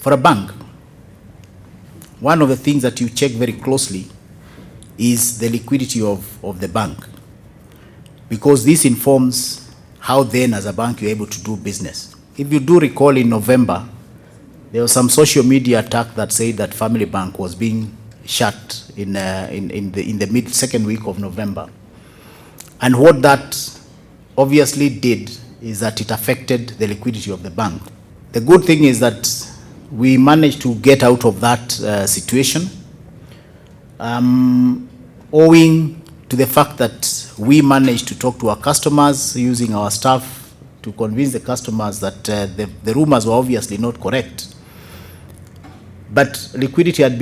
For a bank, one of the things that you check very closely is the liquidity of the bank, because this informs how then as a bank you're able to do business. If you do recall, in November, there was some social media attack that said that Family Bank was being shut in the second week of November. And what that obviously did is that it affected the liquidity of the bank. The good thing is that we managed to get out of that situation, owing to the fact that we managed to talk to our customers using our staff to convince the customers that the rumors were obviously not correct. But liquidity had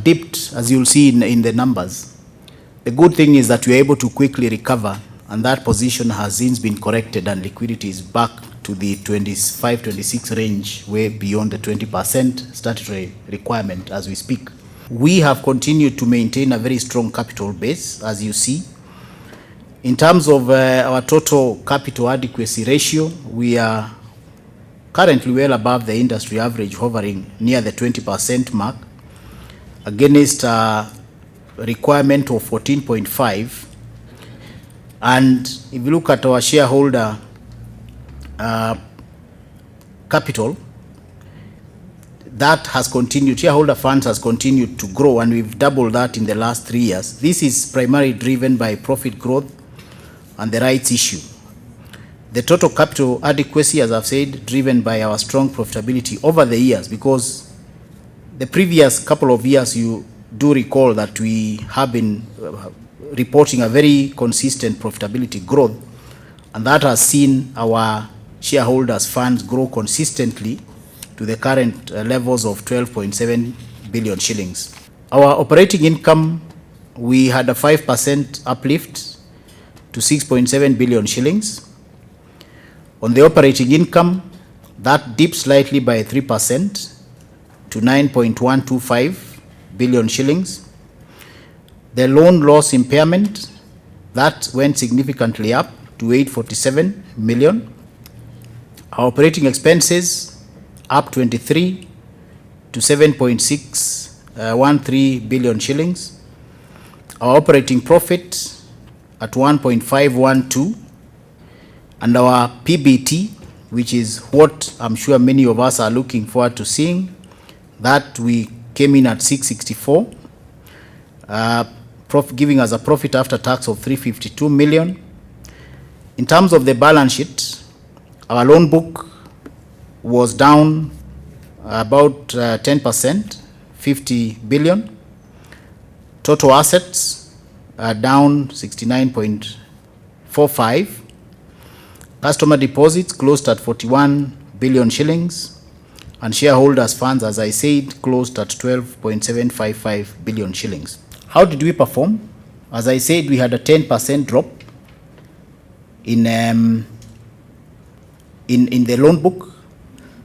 dipped, as you'll see in the numbers. The good thing is that we are able to quickly recover, and that position has since been corrected, and liquidity is back to the 25-26 range, way beyond the 20% statutory requirement as we speak. We have continued to maintain a very strong capital base, as you see. In terms of our total capital adequacy ratio, we are currently well above the industry average, hovering near the 20% mark, against a requirement of 14.5. And if you look at our shareholder capital, that has continued, shareholder funds has continued to grow, and we've doubled that in the last 3 years. This is primarily driven by profit growth and the rights issue. The total capital adequacy, as I've said, driven by our strong profitability over the years, because the previous couple of years, you do recall that we have been reporting a very consistent profitability growth, and that has seen our shareholders' funds grow consistently to the current levels of 12.7 billion shillings. Our operating income, we had a 5% uplift to 6.7 billion shillings. On the operating income, that dipped slightly by 3% to 9.125 billion shillings. The loan loss impairment, that went significantly up to 847 million. Our operating expenses up 23 to 7.613 billion shillings. Our operating profit at 1.512, and our PBT, which is what I'm sure many of us are looking forward to seeing, that we came in at 664, giving us a profit after tax of 352 million. In terms of the balance sheet, our loan book was down about 10%, 50 billion. Total assets are down 69.45. Customer deposits closed at 41 billion shillings, and shareholders' funds, as I said, closed at 12.755 billion shillings. How did we perform? As I said, we had a 10% drop in the loan book.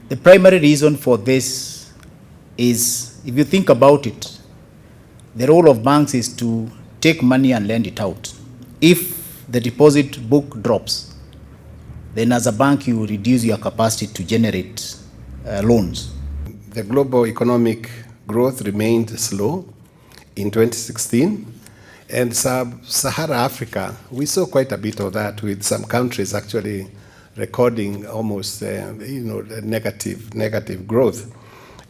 The primary reason for this is, if you think about it, the role of banks is to take money and lend it out. If the deposit book drops, then as a bank you reduce your capacity to generate loans. The global economic growth remained slow in 2016, and Sub-Saharan Africa, we saw quite a bit of that, with some countries actually recording almost negative growth.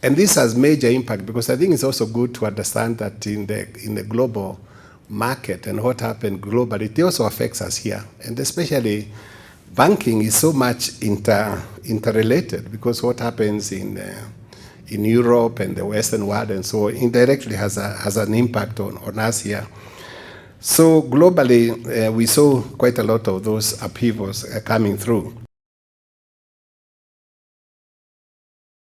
And this has major impact, because I think it's also good to understand that in the global market and what happened globally, it also affects us here. And especially banking is so much interrelated, because what happens in Europe and the Western world and so indirectly has an impact on us here. So globally, we saw quite a lot of those upheavals coming through.